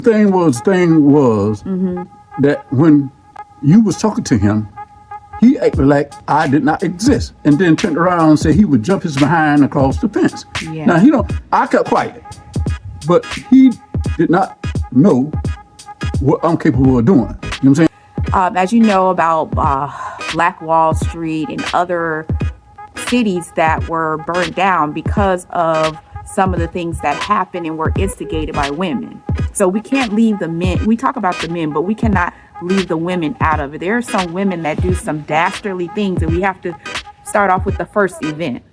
Thing was that when you was talking to him, he acted like I did not exist, and then turned around and said he would jump his behind across the fence. Yeah. Now I kept quiet, but he did not know what I'm capable of doing. You know what I'm saying? As you know about Black Wall Street and other cities that were burned down because of some of the things that happened and were instigated by women. So we can't leave the men. We talk about the men, but we cannot leave the women out of it. There are some women that do some dastardly things, and we have to start off with the first event.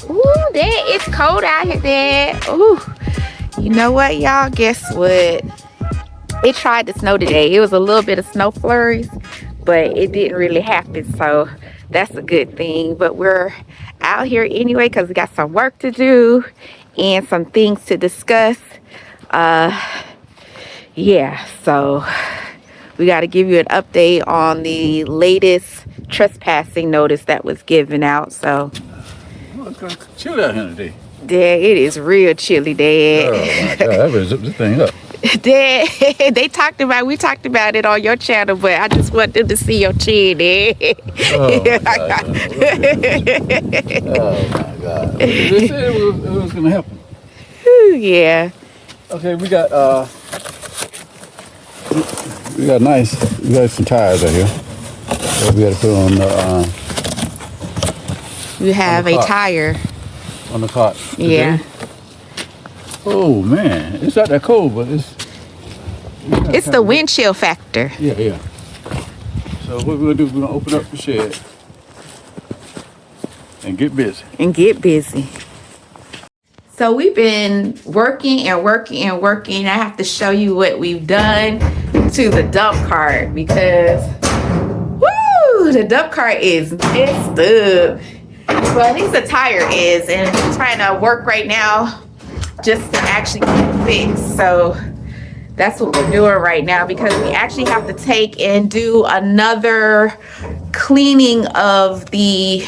Ooh, Dad, it's cold out here, Dad. Ooh, you know what, y'all? Guess what? It tried to snow today. It was a little bit of snow flurries, but it didn't really happen, so that's a good thing. But we're out here anyway because we got some work to do and some things to discuss. Yeah, so we got to give you an update on the latest trespassing notice that was given out. So It's gonna chill out here today. Dad, it is real chilly, Dad. Oh my God, I better zip this thing up. Dad, we talked about it on your channel, but I just want them to see your chin, Dad. Oh my God. Oh my God. They said it was gonna happen. Yeah. Okay, we got some tires out here that we got to put on the You have a tire. on the cart today. Yeah. Oh man, it's not that cold, but It's the wind chill factor. Yeah. So what we're gonna do, we're gonna open up the shed and get busy. So we've been working. I have to show you what we've done to the dump cart because, woo, the dump cart is messed up. Well, at least the tire is, and I'm trying to work right now just to actually get it fixed. So that's what we're doing right now because we actually have to take and do another cleaning of the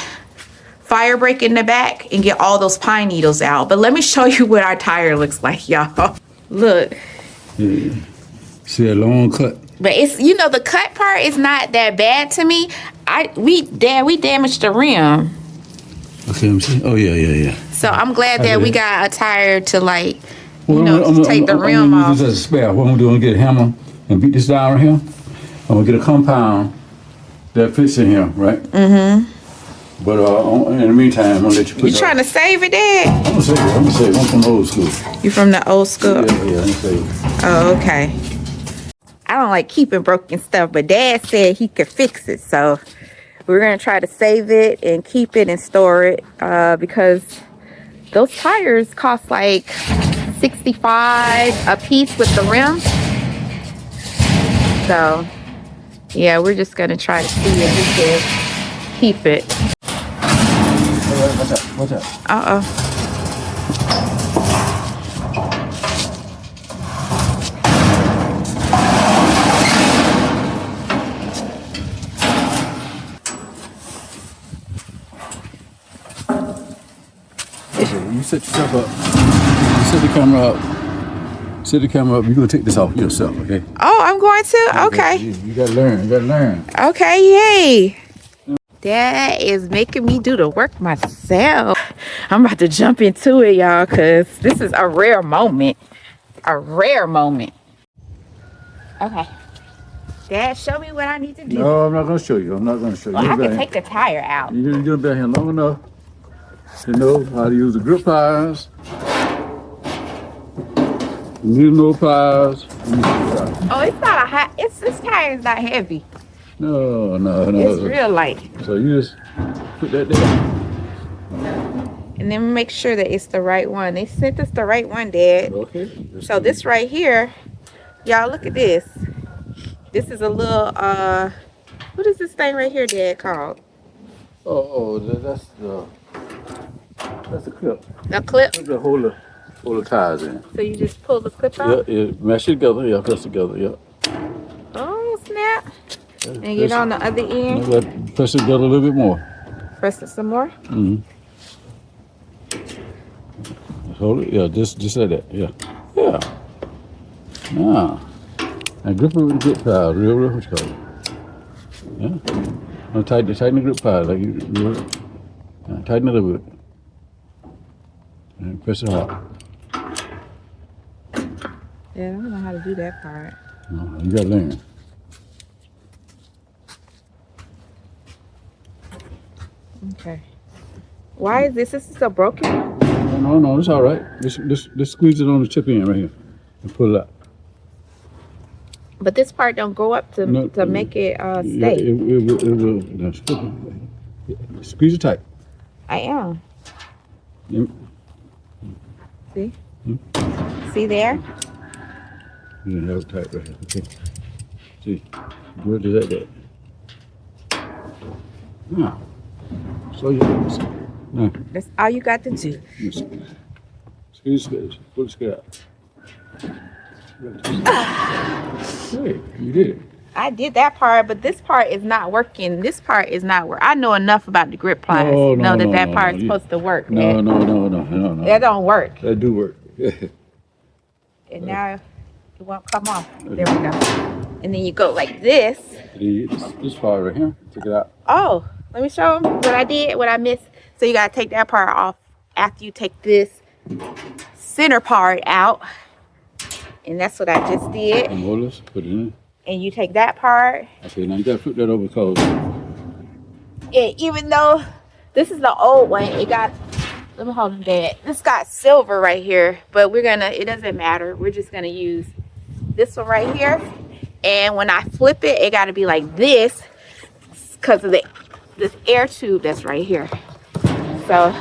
fire break in the back and get all those pine needles out. But let me show you what our tire looks like, y'all. Look. Yeah. See a long cut. But it's, the cut part is not that bad to me. We damaged the rim. Okay, let me see. Oh yeah. So I'm glad that we got a tire to take the rim I'm gonna off. use this as a spare. What I'm gonna do, I'm gonna get a hammer and beat this down right here. I'm gonna get a compound that fits in here, right? Mm-hmm. But in the meantime, I'm gonna let you put it. You trying to save it, Dad? I'm gonna save it. I'm from the old school. You from the old school? Yeah, I'm gonna save it. Oh, okay. I don't like keeping broken stuff, but Dad said he could fix it, so we're gonna try to save it and keep it and store it because those tires cost like $65 a piece with the rim. So yeah, we're just gonna try to see if we can keep it. What's that? Uh-oh. You set yourself up. You set the camera up. Set the camera up. You're gonna take this off yourself, okay? Oh, I'm going to? Okay. You gotta learn. Okay, yay. Dad is making me do the work myself. I'm about to jump into it, y'all, because this is a rare moment. Okay. Dad, show me what I need to do. No, I'm not gonna show you. Well, I can take the tire out. You've been here long enough to know how to use the grip pliers. Needle pliers. Oh, it's not this tire is not heavy. No. It's real light. So you just put that there. And then make sure that it's the right one. They sent us the right one, Dad. Okay. So this right here, y'all look at this. This is a little, what is this thing right here, Dad, called? That's the clip. A clip? Put the hold the tires in. So you just pull the clip out? Yeah, mash it together. Yeah, press together. Yeah. Oh, snap. And get on the other end. Press it down a little bit more. Press it some more. Mm-hmm. Hold it. Yeah, just like that. Yeah. Yeah. Now, and grip it with the grip pad. Real, what you call it? Yeah. Now tighten the grip pad like you. Tighten it a little bit. And press it hard. Yeah, I don't know how to do that part. No, you gotta learn. Okay. Why is this? Is this a broken one? No, it's all right. Just squeeze it on the tip end right here and pull it out. But this part don't go up to make it Yeah, stay. it will. No, squeeze it tight. I am. Yeah. See? See there? You have it tight right here. Okay. See, good as that. Now, so you now. That's all you got to do. Squeeze it. Pull the skirt out. Hey, you did it. I did that part, but this part is not working. This part is not working. I know enough about the grip pliers to know that part is supposed to work. No. That don't work. That do work. And now it won't come off. There we go. And then you go like this. This part right here. Take it out. Oh, let me show them what I did, what I missed. So you gotta take that part off after you take this center part out. And that's what I just did. And hold this, put it in. And you take that part. Okay, now you gotta flip that over because. And even though this is the old one, it got, let me hold them dead. This got silver right here, but it doesn't matter. We're just gonna use this one right here. And when I flip it, it gotta be like this because of this air tube that's right here. So,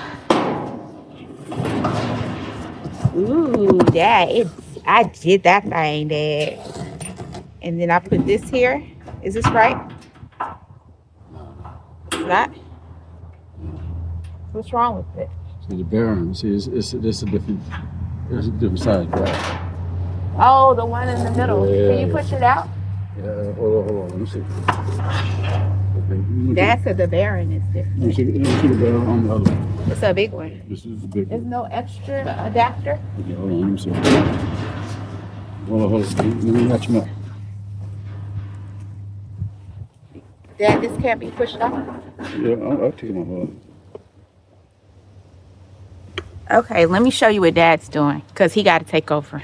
ooh, Dad, I did that thing, Dad. And then I put this here. Is this right? It's not? What's wrong with it? See the bearing. See, it's a different size, right? Oh, the one in the middle. Yeah. Can you push it out? Yeah, hold on. Let me see. Okay. Dad said the bearing is different. Let me see the bearing on the other one. It's a big one. This is the big There's one. no extra adapter. Okay, hold on. Let me see. Hold on. Let me match them up. Dad, this can't be pushed off. Yeah, I'll take them off. Hold on. Okay, let me show you what Dad's doing because he got to take over.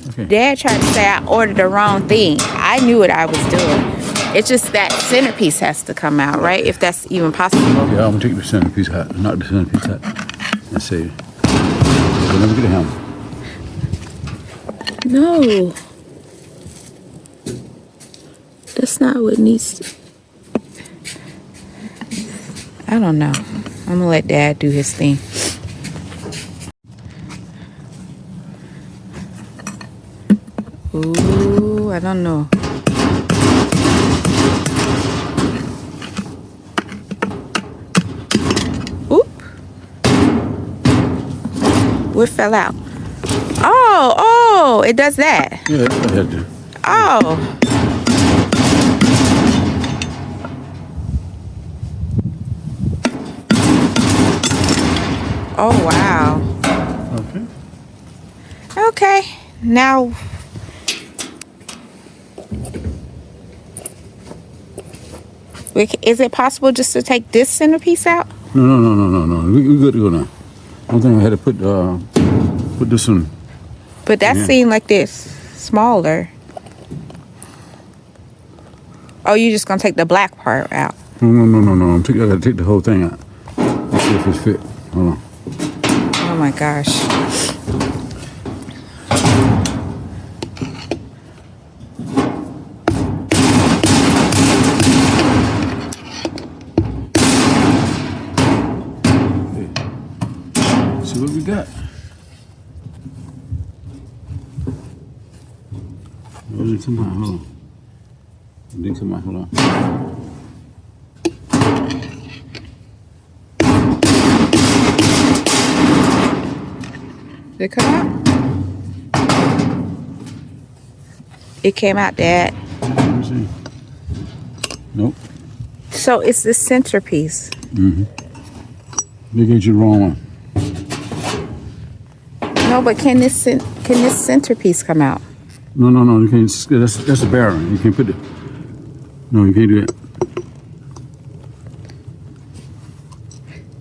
Okay. Dad tried to say I ordered the wrong thing. I knew what I was doing. It's just that centerpiece has to come out, right? If that's even possible. Yeah, I'm gonna take the centerpiece out. Not the centerpiece out. Let's see. So let me get a hammer. No. That's not what needs to. I don't know. I'm gonna let Dad do his thing. Ooh, I don't know. Oop. What fell out? Oh, it does that. Yeah, I had to. Oh. Oh, wow. Okay. Now. Is it possible just to take this centerpiece out? No. We good to go now. I think I had to put this one. But that seemed like this smaller. Oh, you just gonna take the black part out? No. I gotta take the whole thing out. Let's see if it's fit. Hold on. Oh my gosh. See what we got. Hold on. Hold on. Did it come out? It came out, Dad. Let me see. Nope. So it's this centerpiece. They gave you the wrong one. No, but can this centerpiece come out? No. You can't. That's a bearing. You can't put it. No, you can't do that.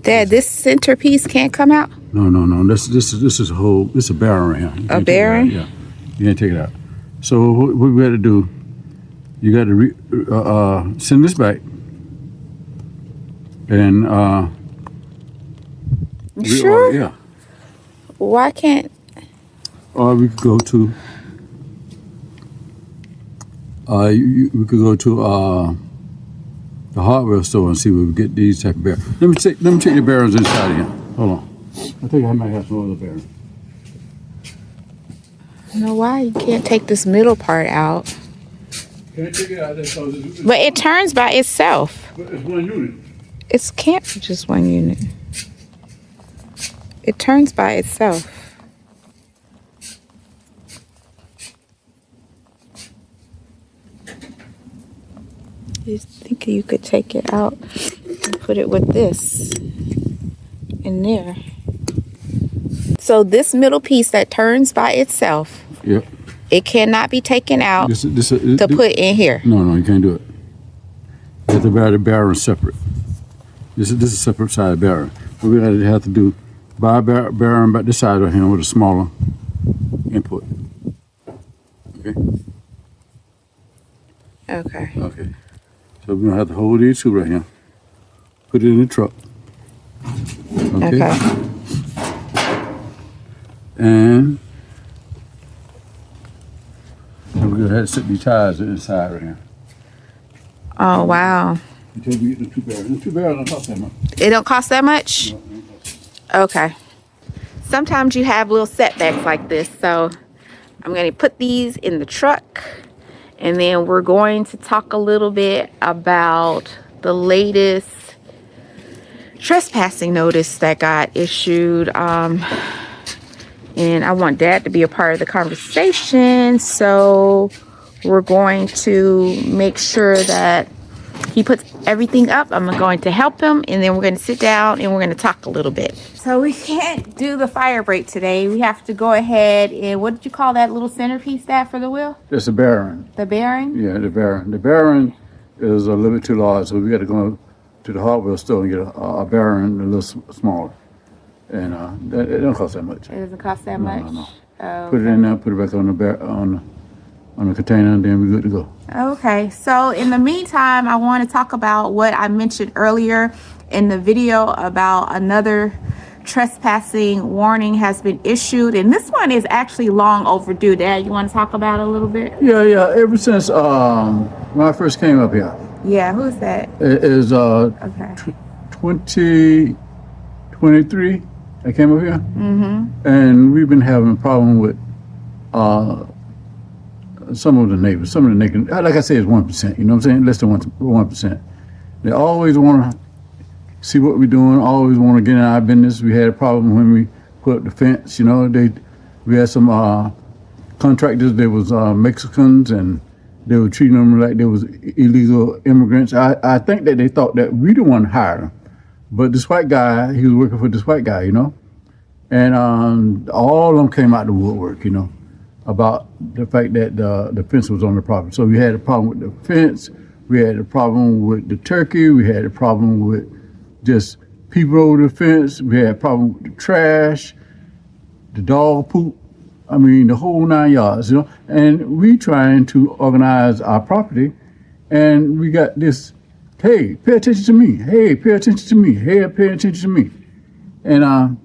Dad, this centerpiece can't come out? No. This is a whole. It's a bearing right here. A bearing? Yeah. You can't take it out. So what we got to do? You got to send this back. And You sure? yeah. Why can't? Or we could go to. We could go to the hardware store and see where we get these type of bearings. Let me check the bearings inside here. Hold on. I think I might have some other bearings. I don't know why you can't take this middle part out. Can I take it out? It's But it turns by itself. one unit. It can't be just one unit. It turns by itself. You think you could take it out and put it with this in there. So this middle piece that turns by itself, Yep. it cannot be taken out This to put in here. No, you can't do it. You have to bear the bearing separate. This is a separate side bearing. What we have to do, buy a bearing back this side of him with a smaller input. Okay. Okay. Okay. So we're gonna have to hold these two right here. Put it in the truck. Okay. And we're gonna have to set these tires inside right here. Oh, wow. Until we get the two bearings. The two bearings don't cost that much. It don't cost that much? No, it don't cost. Okay. Sometimes you have little setbacks like this. So I'm going to put these in the truck. And then we're going to talk a little bit about the latest trespassing notice that got issued. And I want Dad to be a part of the conversation. So we're going to make sure that he puts everything up. I'm going to help him, and then we're going to sit down and we're going to talk a little bit. So we can't do the fire brake today. We have to go ahead and, what did you call that little centerpiece, Dad, for the wheel? It's a bearing. The bearing? Yeah, the bearing. The bearing is a little bit too large, so we got to go to the hardware store and get a bearing a little smaller. And it don't cost that much. It doesn't cost that much? No. Oh, Put it in there, put it back on the container, and then we're good to go. okay, so in the meantime, I want to talk about what I mentioned earlier in the video about another trespassing warning has been issued, and this one is actually long overdue. Dad, you want to talk about it a little bit? Yeah. Ever since when I first came up here, Yeah, who's that? it is Okay. 2023. I came up here, and we've been having a problem with some of the neighbors. Some of the neighbors, like I say, it's 1%. You know what I'm saying? Less than 1%. They always want to see what we're doing. Always want to get in our business. We had a problem when we put up the fence. You know, we had some contractors. They was Mexicans, and they were treating them like they was illegal immigrants. I think that they thought that we the one hired them. But this white guy, he was working for this white guy, you know, and all of them came out the woodwork, you know, about the fact that the fence was on the property. So we had a problem with the fence, we had a problem with the turkey, we had a problem with just people over the fence, we had a problem with the trash, the dog poop, I mean, the whole 9 yards, you know, and we trying to organize our property, and we got this, hey, pay attention to me. Hey, pay attention to me. Hey, pay attention to me. And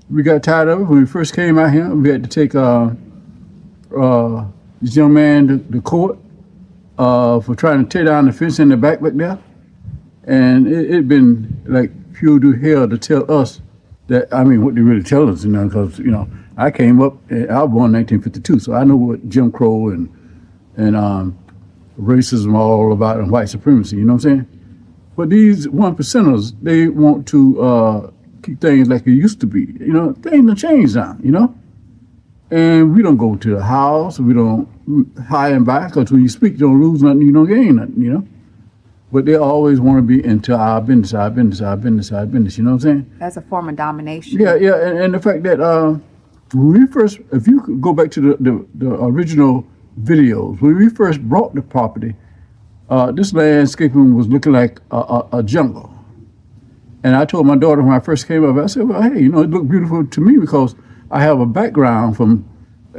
we got tired of it. When we first came out here, we had to take this young man to court for trying to tear down the fence in the back there. And it been like pure to hell to tell us that, I mean, what they really tell us, you know, because, you know, I came up, I was born in 1952, so I know what Jim Crow and racism all about and white supremacy, you know what I'm saying? But these 1%ers, they want to keep things like it used to be. You know, things have changed now, you know? And we don't go to the house, we don't high and back, because when you speak, you don't lose nothing, you don't gain nothing, you know? but they always want to be into our business, our business, our business, our business. You know what I'm saying? That's a form of domination. Yeah, yeah, and the fact that when we first, if you could go back to the original videos, when we first brought the property, this landscaping was looking like a jungle. And I told my daughter when I first came up, I said, well, hey, you know, it looked beautiful to me because I have a background from,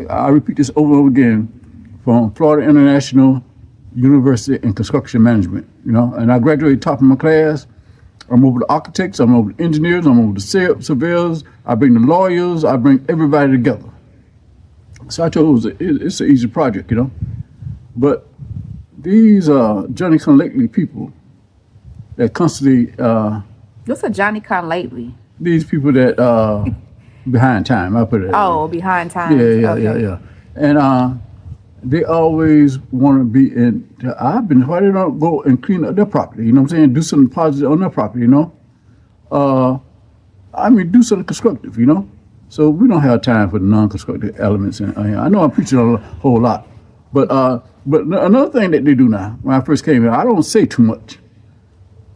I repeat this over and over again, from Florida International University in construction management, you know, and I graduated top of my class. I'm over the architects, I'm over the engineers, I'm over the surveyors, I bring the lawyers, I bring everybody together. So I told her it's an easy project, you know. But these Johnny come lately people that constantly What's a Johnny come lately? these people that behind time, I put it that way. Oh, behind time. Yeah. And they always want to be in our business. Why they don't go and clean up their property? You know what I'm saying? Do something positive on their property, you know? I mean, do something constructive, you know? So we don't have time for the non-constructive elements. And I know I'm preaching a whole lot. But another thing that they do now, when I first came here, I don't say too much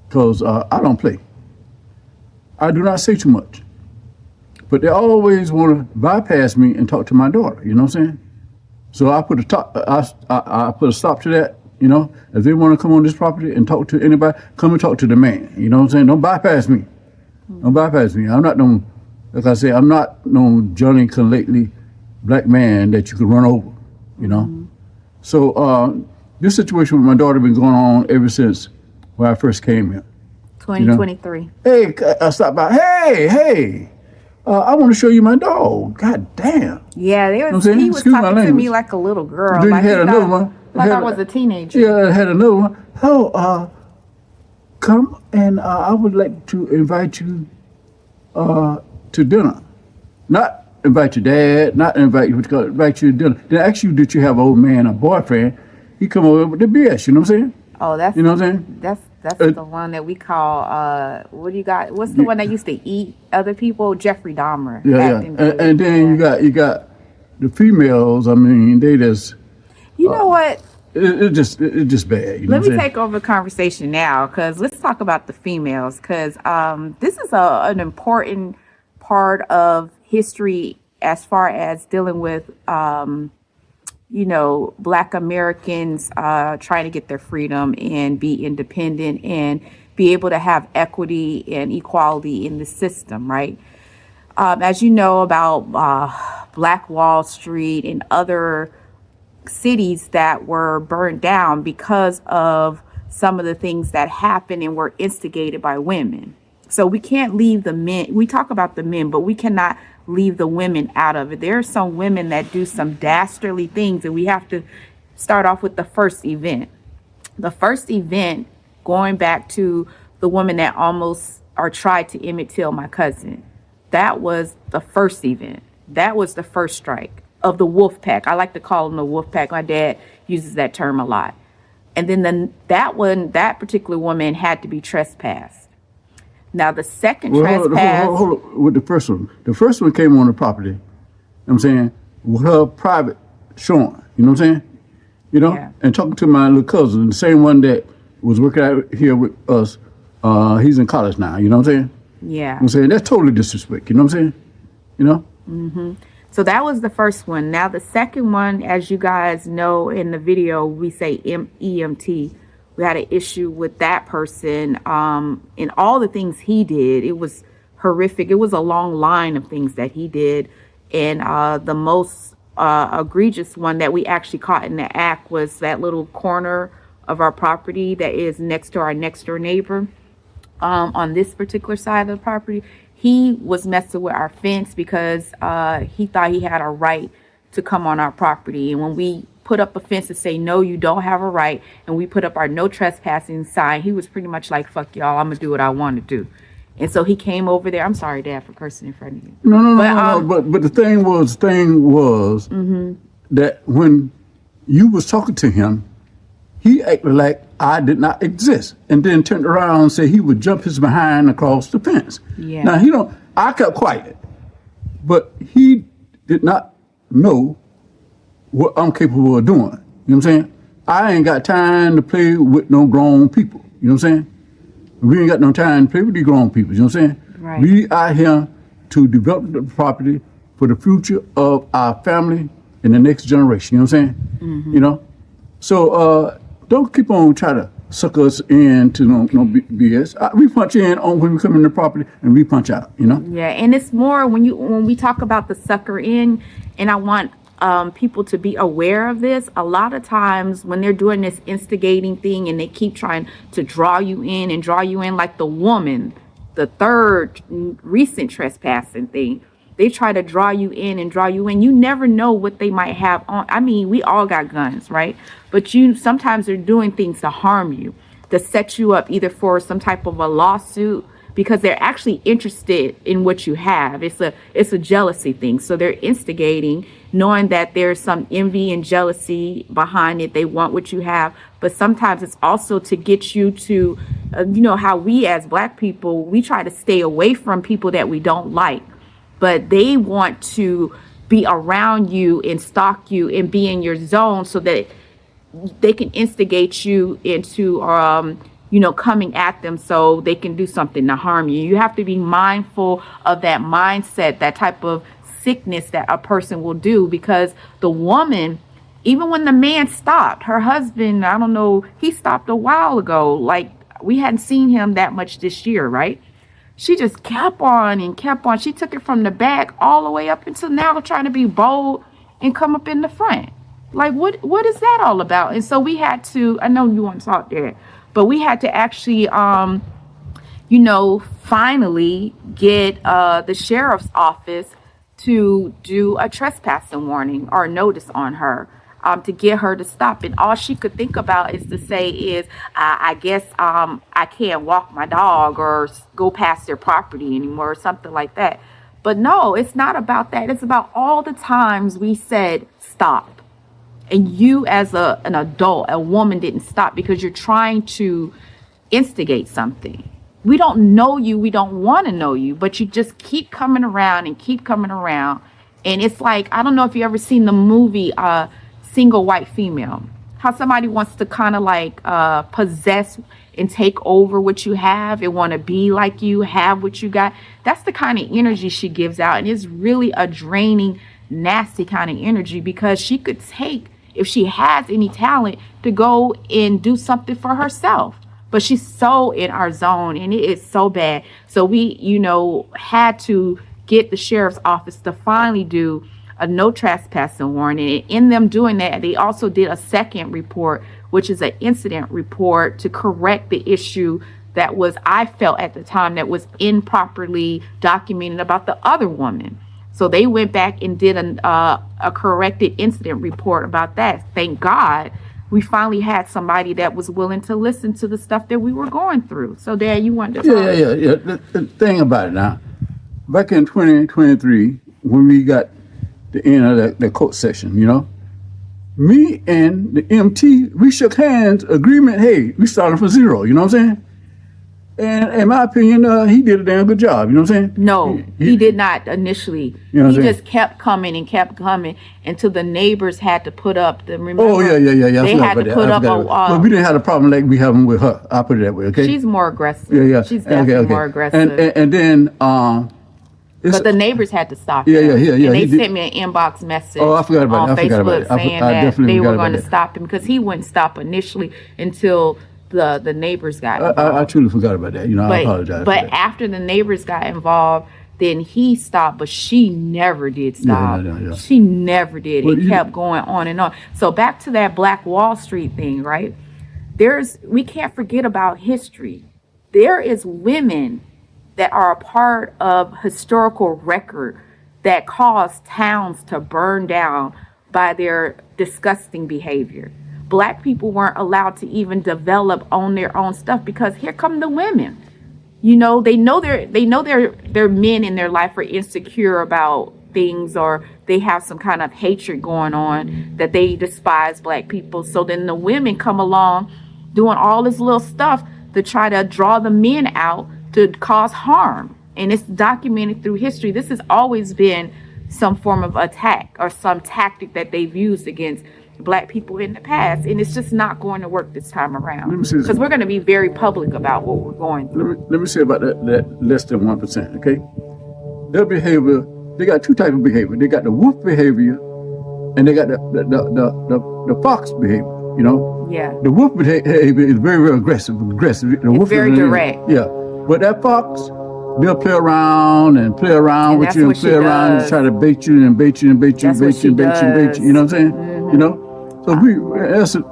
because I don't play. I do not say too much. But they always want to bypass me and talk to my daughter, you know what I'm saying? So I put I put a stop to that, you know. If they want to come on this property and talk to anybody, come and talk to the man, you know what I'm saying? Don't bypass me. Don't bypass me. I'm not no, like I say, I'm not no Johnny come lately black man that you could run over, you know. Mm-hmm. So this situation with my daughter been going on ever since when I first came here. 2023. You know? Hey, I stopped by. Hey. I want to show you my dog. God damn. Yeah, he was talking to me like a little girl. Then like you had another one. Like I was a teenager. Yeah, I had another one. Oh, come and I would like to invite you to dinner. Not invite your dad, not invite you to dinner. Then ask you, did you have an old man or boyfriend? He come over with the BS, you know what I'm saying? Oh, that's, you know what I'm saying? That's the one that we call, what do you got? What's the one that used to eat other people? Jeffrey Dahmer. Yeah. And then you got the females, I mean, they just... You know what? It's just bad. You know Let me take over the conversation now, because let's talk about the females, because this is an important part of history as far as dealing with, you know, Black Americans trying to get their freedom and be independent and be able to have equity and equality in the system, right? As you know about Black Wall Street and other cities that were burned down because of some of the things that happened and were instigated by women. So we can't leave the men. We talk about the men, but we cannot leave the women out of it. There are some women that do some dastardly things, and we have to start off with the first event. The first event, going back to the woman that almost or tried to kill my cousin. That was the first event. That was the first strike of the wolf pack. I like to call them the wolf pack. My dad uses that term a lot. And then that particular woman had to be trespassed. Now the second trespass. Hold on, with the first one. The first one came on the property, you know what I'm saying, with her private showing, you know what I'm saying? You know? Yeah. And talking to my little cousin, the same one that was working out here with us, he's in college now, you know what I'm saying? Yeah. You know what I'm saying? That's totally disrespect, you know what I'm saying? You know? Mm-hmm. So that was the first one. Now the second one, as you guys know in the video, we say EMT. We had an issue with that person and all the things he did. It was horrific. It was a long line of things that he did. And the most egregious one that we actually caught in the act was that little corner of our property that is next to our next door neighbor. On this particular side of the property, he was messing with our fence because he thought he had a right to come on our property. And when we put up a fence to say, no, you don't have a right, and we put up our no trespassing sign, he was pretty much like, fuck y'all, I'm gonna do what I want to do. And so he came over there. I'm sorry, Dad, for cursing in front of you. No. But the thing was mm-hmm. that when you was talking to him, he acted like I did not exist, and then turned around and said he would jump his behind across the fence. Yeah. Now I kept quiet, but he did not know what I'm capable of doing. You know what I'm saying? I ain't got time to play with no grown people. You know what I'm saying? We ain't got no time to play with these grown people. You know what I'm saying? Right. We out here to develop the property for the future of our family and the next generation. You know what I'm saying? Mm-hmm. You know? So don't keep on trying to suck us into no BS. We punch in on when we come in the property and we punch out, you know? Yeah, and it's more when we talk about the sucker in, and I want people to be aware of this. A lot of times when they're doing this instigating thing and they keep trying to draw you in and draw you in, like the woman, the third recent trespassing thing, they try to draw you in and draw you in. You never know what they might have on. I mean, we all got guns, right? But sometimes they're doing things to harm you, to set you up either for some type of a lawsuit, because they're actually interested in what you have. It's a jealousy thing. So they're instigating, knowing that there's some envy and jealousy behind it. They want what you have. But sometimes it's also to get you to, how we as Black people, we try to stay away from people that we don't like. But they want to be around you and stalk you and be in your zone so that they can instigate you into coming at them so they can do something to harm you. You have to be mindful of that mindset, that type of sickness that a person will do, because the woman, even when the man stopped, her husband, I don't know, he stopped a while ago. Like, we hadn't seen him that much this year, right? She just kept on and kept on. She took it from the back all the way up until now, trying to be bold and come up in the front. Like, what is that all about? And so we had to, I know you want to talk there, but we had to actually, finally get the sheriff's office to do a trespassing warning or notice on her, to get her to stop. And all she could think about is to say is, I guess I can't walk my dog or go past their property anymore or something like that. But no, it's not about that. It's about all the times we said stop. And you as an adult, a woman, didn't stop because you're trying to instigate something. We don't know you. We don't want to know you, but you just keep coming around and keep coming around. And it's like, I don't know if you ever seen the movie Single White Female, how somebody wants to kind of like possess and take over what you have and want to be like you, have what you got. That's the kind of energy she gives out. And it's really a draining, nasty kind of energy, because she could take, if she has any talent, to go and do something for herself. But she's so in our zone, and it is so bad. So we, had to get the sheriff's office to finally do a no trespassing warning. And in them doing that, they also did a second report, which is an incident report to correct the issue that was, I felt at the time, that was improperly documented about the other woman. So they went back and did a corrected incident report about that. Thank God we finally had somebody that was willing to listen to the stuff that we were going through. So, Dad, you wanted to talk? Yeah. The thing about it now, back in 2023, when we got the end of the court session, me and the MT, we shook hands, agreement, hey, we started from zero, you know what I'm saying? And in my opinion, he did a damn good job, you know what I'm saying? No, he did not initially. You know he just kept coming and kept coming until the neighbors had to put up the, remember? Oh, yeah. They had to put up a wall. But we didn't have a problem like we having with her. I'll put it that way, okay? She's more aggressive. Yeah. She's definitely more aggressive. And then, but the neighbors had to stop Yeah. him. And they sent me an inbox message I forgot about on Facebook saying that they were going to that. stop him, because he wouldn't stop initially until the neighbors got involved. I truly forgot about that. I apologize. But after the neighbors got involved, then he stopped, but she never did stop. Yeah. She never did. Well, It kept going on and on. So back to that Black Wall Street thing, right? We can't forget about history. There is women that are a part of historical record that caused towns to burn down by their disgusting behavior. Black people weren't allowed to even develop on their own stuff, because here come the women. They know their men in their life are insecure about things, or they have some kind of hatred going on, that they despise Black people. So then the women come along doing all this little stuff to try to draw the men out to cause harm. And it's documented through history. This has always been some form of attack or some tactic that they've used against Black people in the past, and it's just not going to work this time around, Let me see this. because we're going to be very public about what we're going through. Let me say about that less than 1%. Okay, their behavior. They got two types of behavior. They got the wolf behavior, and they got the fox behavior. You know. Yeah. The wolf behavior is very, very aggressive. The wolf very is direct. Yeah, but that fox, they'll play around And with you and play around and try to bait you and bait you and bait you and bait you and bait you and bait you. You know what I'm saying? Mm-hmm. You know. So in essence,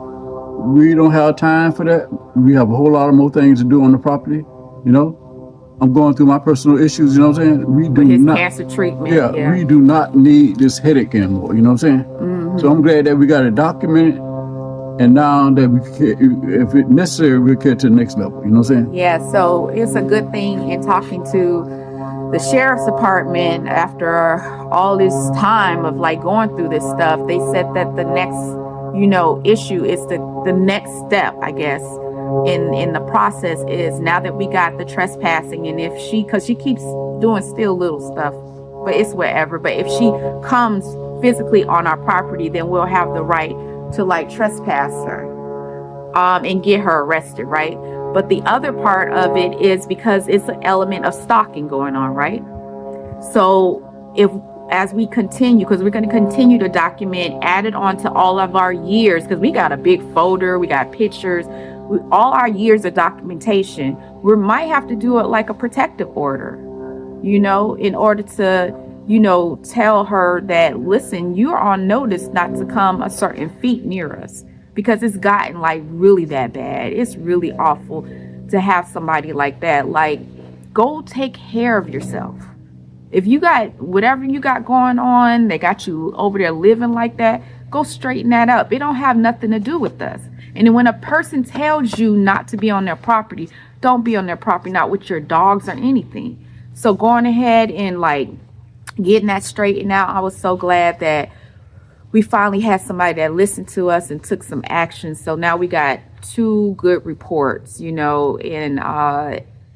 we don't have time for that. We have a whole lot of more things to do on the property. You know, I'm going through my personal issues. You know what I'm saying? We do His not. cancer treatment. Yeah, we do not need this headache anymore. You know what I'm saying? Mm-hmm. So I'm glad that we got it documented. And now that we can, if it's necessary, we'll get to the next level. You know what I'm saying? Yeah, so it's a good thing in talking to the sheriff's department after all this time of like going through this stuff. They said that the next, issue is the next step, I guess, in the process is now that we got the trespassing, and because she keeps doing still little stuff, but it's whatever. But if she comes physically on our property, then we'll have the right to like trespass her and get her arrested, right? But the other part of it is because it's an element of stalking going on, right? So as we continue, because we're going to continue to document, add it on to all of our years, because we got a big folder, we got pictures, all our years of documentation. We might have to do it like a protective order, in order to tell her that, listen, you're on notice not to come a certain feet near us, because it's gotten like really that bad. It's really awful to have somebody like that. Like, go take care of yourself. If you got whatever you got going on, they got you over there living like that, go straighten that up. It don't have nothing to do with us. And then when a person tells you not to be on their property, don't be on their property, not with your dogs or anything. So going ahead and like getting that straightened out. I was so glad that we finally had somebody that listened to us and took some action. So now we got 2 good reports, and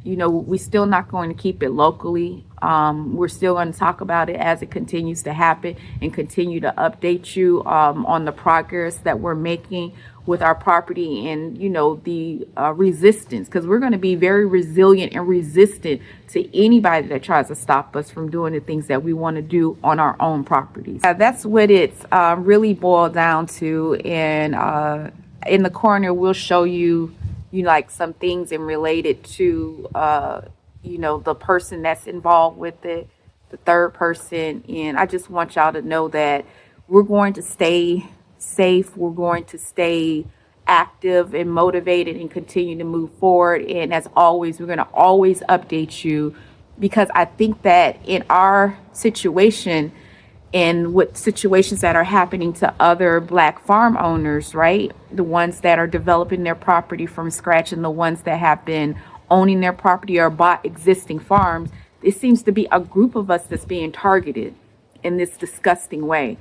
we're still not going to keep it locally. We're still going to talk about it as it continues to happen and continue to update you on the progress that we're making with our property and, the resistance, because we're going to be very resilient and resistant to anybody that tries to stop us from doing the things that we want to do on our own properties. That's what it's really boiled down to. And in the corner, we'll show you, like some things in related to, the person that's involved with it, the third person. And I just want y'all to know that we're going to stay safe. We're going to stay active and motivated and continue to move forward. And as always, we're going to always update you, because I think that in our situation and with situations that are happening to other Black farm owners, right? The ones that are developing their property from scratch and the ones that have been owning their property or bought existing farms, it seems to be a group of us that's being targeted in this disgusting way.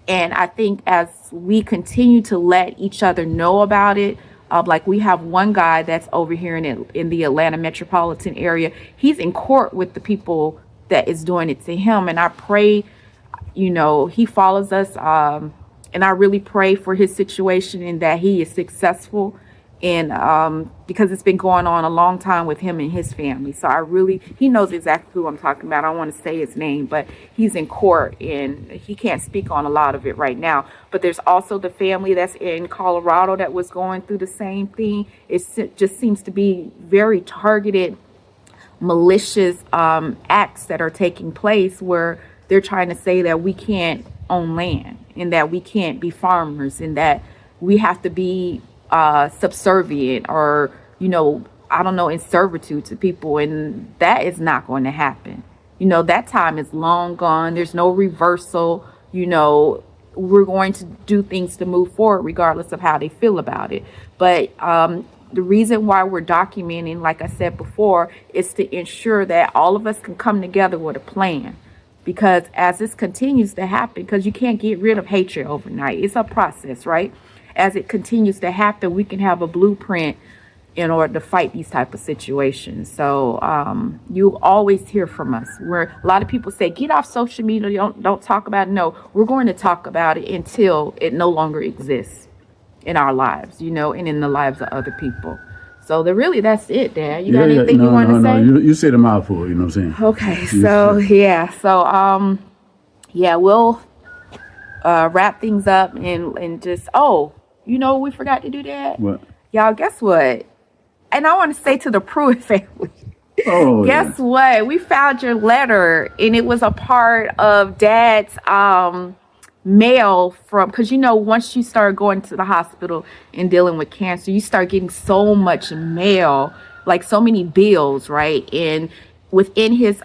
And I think as we continue to let each other know about it, like we have one guy that's over here in the Atlanta metropolitan area. He's in court with the people that is doing it to him. And I pray, he follows us. And I really pray for his situation and that he is successful. And because it's been going on a long time with him and his family. So he knows exactly who I'm talking about. I don't want to say his name, but he's in court and he can't speak on a lot of it right now. But there's also the family that's in Colorado that was going through the same thing. It just seems to be very targeted, malicious acts that are taking place where they're trying to say that we can't own land and that we can't be farmers and that we have to be subservient or, in servitude to people. And that is not going to happen. That time is long gone. There's no reversal. We're going to do things to move forward regardless of how they feel about it. But the reason why we're documenting, like I said before, is to ensure that all of us can come together with a plan. Because as this continues to happen, because you can't get rid of hatred overnight. It's a process, right? As it continues to happen, we can have a blueprint in order to fight these type of situations. So you always hear from us. Where a lot of people say, get off social media, don't talk about it. No, we're going to talk about it until it no longer exists in our lives, you know, and in the lives of other people. So that's it, Dad. You got anything you want to say? No. You said a mouthful, you know what I'm saying? Okay, we'll wrap things up and just, we forgot to do that. What? Y'all, guess what? And I want to say to the Pruitt family, Oh, guess what? We found your letter, and it was a part of Dad's mail because once you start going to the hospital and dealing with cancer, you start getting so much mail, like so many bills, right? And within his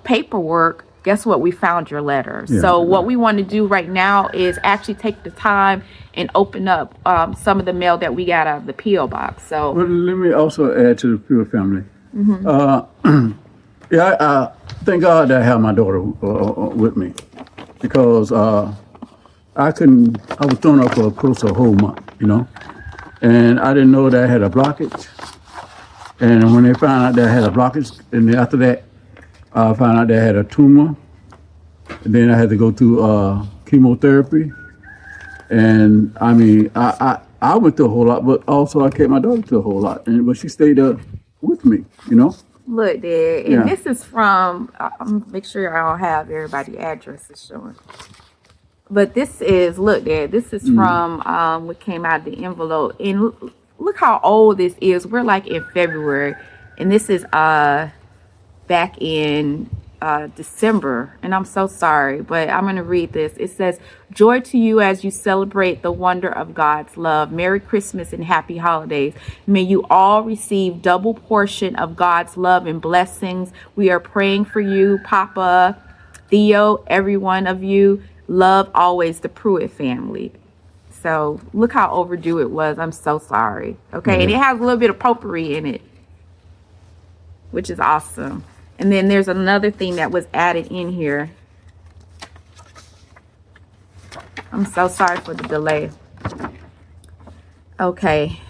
paperwork, guess what? We found your letter. So what we want to do right now is actually take the time and open up some of the mail that we got out of the P.O. box. So well, let me also add to the Pure family. I thank God that I have my daughter with me, because I was thrown up for close to a whole month, and I didn't know that I had a blockage. And when they found out that I had a blockage, and then after that, I found out that I had a tumor. And then I had to go through chemotherapy. And I mean, I went through a whole lot, but also I kept my daughter through a whole lot. But she stayed with me, Look, Dad, and this is from, make sure I don't have everybody's addresses showing. But this is from what came out of the envelope. And look how old this is. We're like in February. And this is back in December, and I'm so sorry, but I'm going to read this. It says, "Joy to you as you celebrate the wonder of God's love. Merry Christmas and happy holidays. May you all receive double portion of God's love and blessings. We are praying for you, Papa, Theo, every one of you. Love always, the Pruitt family." So look how overdue it was. I'm so sorry. Okay, and it has a little bit of potpourri in it, which is awesome. And then there's another thing that was added in here. I'm so sorry for the delay. Okay.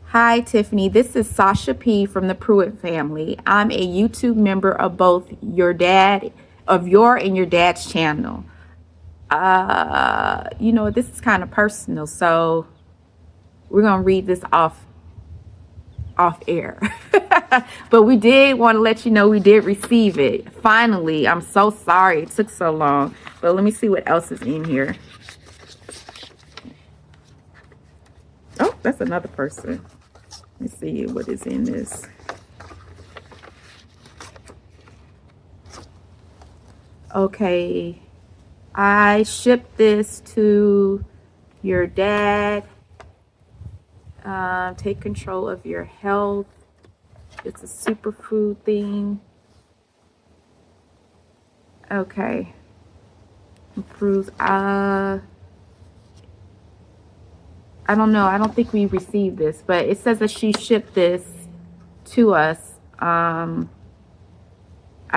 Hi, Tiffany. This is Sasha P. from the Pruitt family. I'm a YouTube member of both your and your dad's channel. This is kind of personal, so we're going to read this off air. But we did want to let you know we did receive it. Finally, I'm so sorry it took so long. But let me see what else is in here. Oh, that's another person. Let me see what is in this. Okay. I shipped this to your dad. Take control of your health. It's a superfood thing. Okay. Improves. I don't know. I don't think we received this, but it says that she shipped this to us. I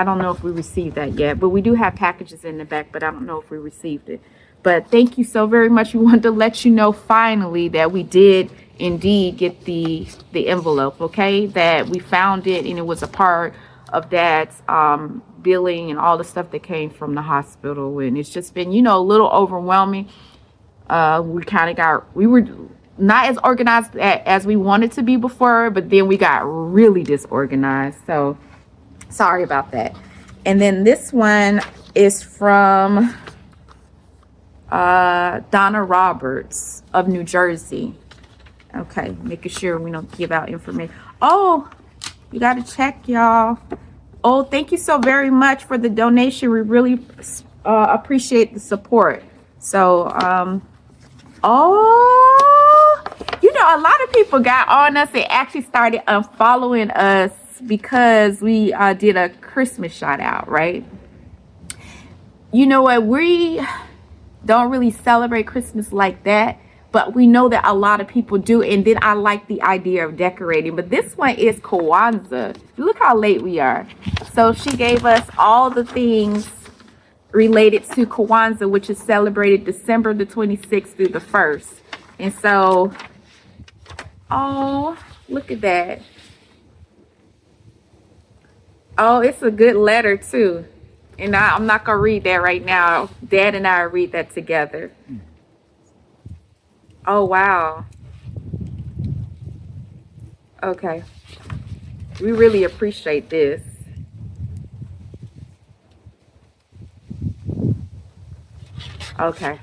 don't know if we received that yet, but we do have packages in the back, but I don't know if we received it. But thank you so very much. We wanted to let you know finally that we did indeed get the envelope, okay? That we found it, and it was a part of Dad's billing and all the stuff that came from the hospital. And it's just been, a little overwhelming. We were not as organized as we wanted to be before, but then we got really disorganized. So sorry about that. And then this one is from Donna Roberts of New Jersey. Okay, making sure we don't give out information. Oh, you got to check, y'all. Oh, thank you so very much for the donation. We really appreciate the support. So, a lot of people got on us and actually started unfollowing us because we did a Christmas shout out, right? You know what? We don't really celebrate Christmas like that, but we know that a lot of people do. And then I like the idea of decorating. But this one is Kwanzaa. Look how late we are. So she gave us all the things related to Kwanzaa, which is celebrated December the 26th through the 1st. And so Oh, look at that. Oh, it's a good letter too. And I'm not gonna read that right now. Dad and I read that together. Oh wow. Okay. We really appreciate this. Okay.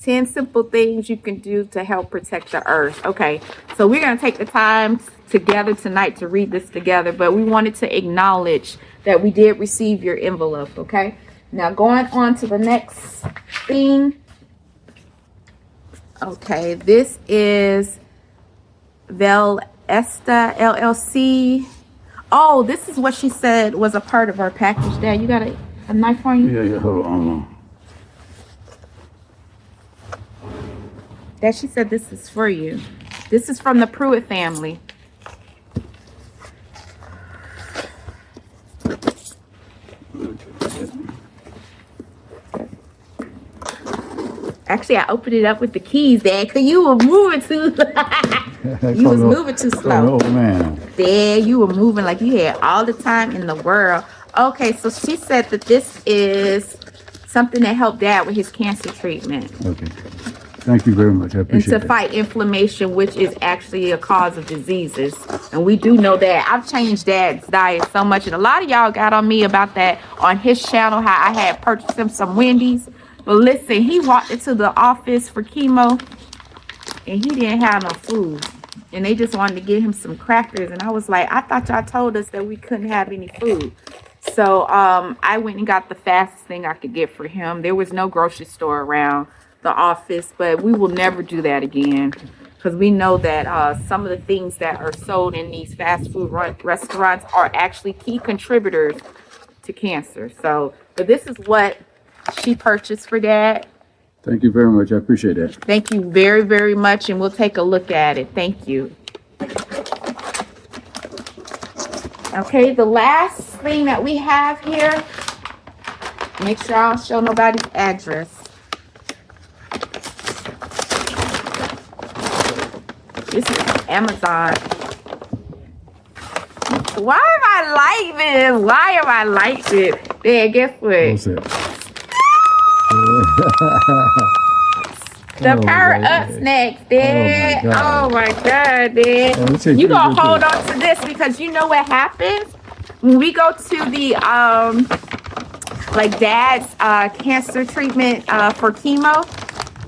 10 simple things you can do to help protect the earth. Okay, so we're going to take the time together tonight to read this together, but we wanted to acknowledge that we did receive your envelope. Okay, now going on to the next thing. Okay, this is Vel Esta LLC. Oh, this is what she said was a part of our package. Dad, you got a knife on you? Yeah, hold on. That she said this is for you. This is from the Pruitt family. Actually, I opened it up with the keys, Dad, because you were moving too. You was moving too slow. Oh man. Dad, you were moving like you had all the time in the world. Okay, so she said that this is something that helped Dad with his cancer treatment. Okay. Thank you very much. I appreciate it. And to fight inflammation, which is actually a cause of diseases. And we do know that. I've changed Dad's diet so much. And a lot of y'all got on me about that on his channel, how I had purchased him some Wendy's. But listen, he walked into the office for chemo and he didn't have no food. And they just wanted to get him some crackers. And I was like, I thought y'all told us that we couldn't have any food. So I went and got the fastest thing I could get for him. There was no grocery store around the office, but we will never do that again, because we know that some of the things that are sold in these fast food restaurants are actually key contributors to cancer. So, but this is what she purchased for Dad. Thank you very much. I appreciate that. Thank you very, very much, and we'll take a look at it. Thank you. Okay, the last thing that we have here, make sure I don't show nobody's address. This is Amazon. Why am I like this? Why am I like this? There, guess what? What's that? The power up snacks, Dad. Oh my God, Dad. You gonna hold on to this, because you know what happens when we go to the like Dad's cancer treatment for chemo.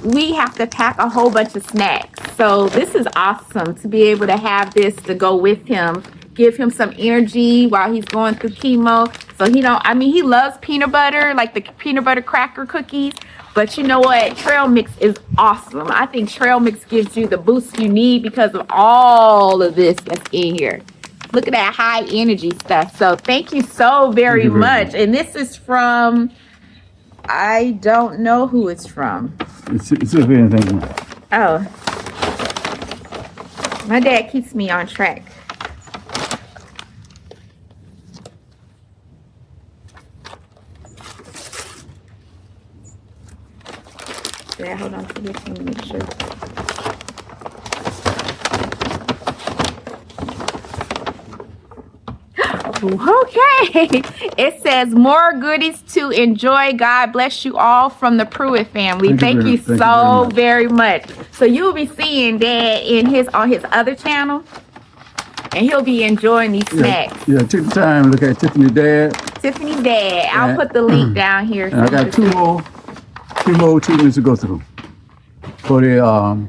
We have to pack a whole bunch of snacks. So this is awesome to be able to have this to go with him, give him some energy while he's going through chemo. So he loves peanut butter, like the peanut butter cracker cookies. But you know what? Trail Mix is awesome. I think Trail Mix gives you the boost you need because of all of this that's in here. Look at that high energy stuff. So thank you so very much. And this is from, I don't know who it's from. It's anything. Oh. My dad keeps me on track. Yeah, hold on to this and make sure. Okay. It says more goodies to enjoy. God bless you all from the Pruitt family. Thank you so very much. So you'll be seeing Dad on his other channel, and he'll be enjoying these snacks. Yeah, take the time to look at Tiffany's dad. Tiffany's dad. I'll put the link down here. And I got two more treatments to go through for the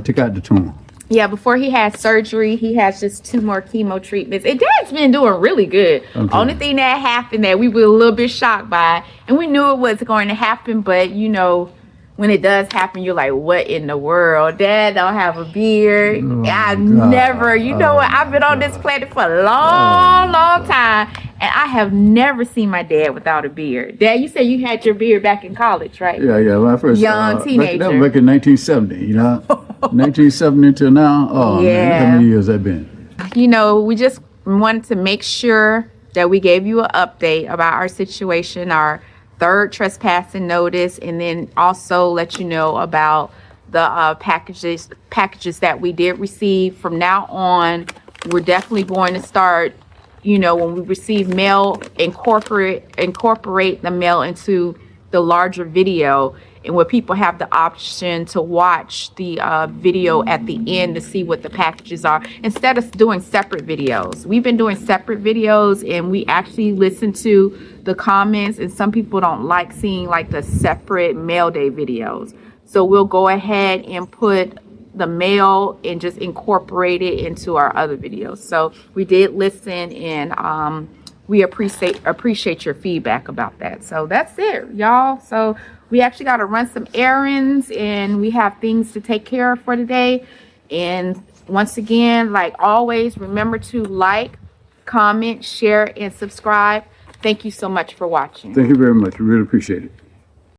take out the tumor. Yeah, before he had surgery, he has just 2 more chemo treatments. And Dad's been doing really good. Okay. Only thing that happened that we were a little bit shocked by, and we knew it was going to happen, but you know, when it does happen, you're like, what in the world? Dad don't have a beard. I've never, you know what? I've been on this planet for a long time, and I have never seen my dad without a beard. Dad, you said you had your beard back in college, right? Yeah. When I first young teenager. That was back in 1970, you know? 1970 till now. Oh, yeah. Man, how many years that been? You know, we just wanted to make sure that we gave you an update about our situation, our 3rd trespassing notice, and then also let you know about the packages that we did receive. From now on, we're definitely going to start, when we receive mail, incorporate the mail into the larger video, and where people have the option to watch the video at the end to see what the packages are, instead of doing separate videos. We've been doing separate videos, and we actually listen to the comments, and some people don't like seeing like the separate mail day videos. So we'll go ahead and put the mail and just incorporate it into our other videos. So we did listen, and we appreciate your feedback about that. So that's it, y'all. So we actually got to run some errands, and we have things to take care of for today. And once again, like always, remember to like, comment, share, and subscribe. Thank you so much for watching. Thank you very much. We really appreciate it.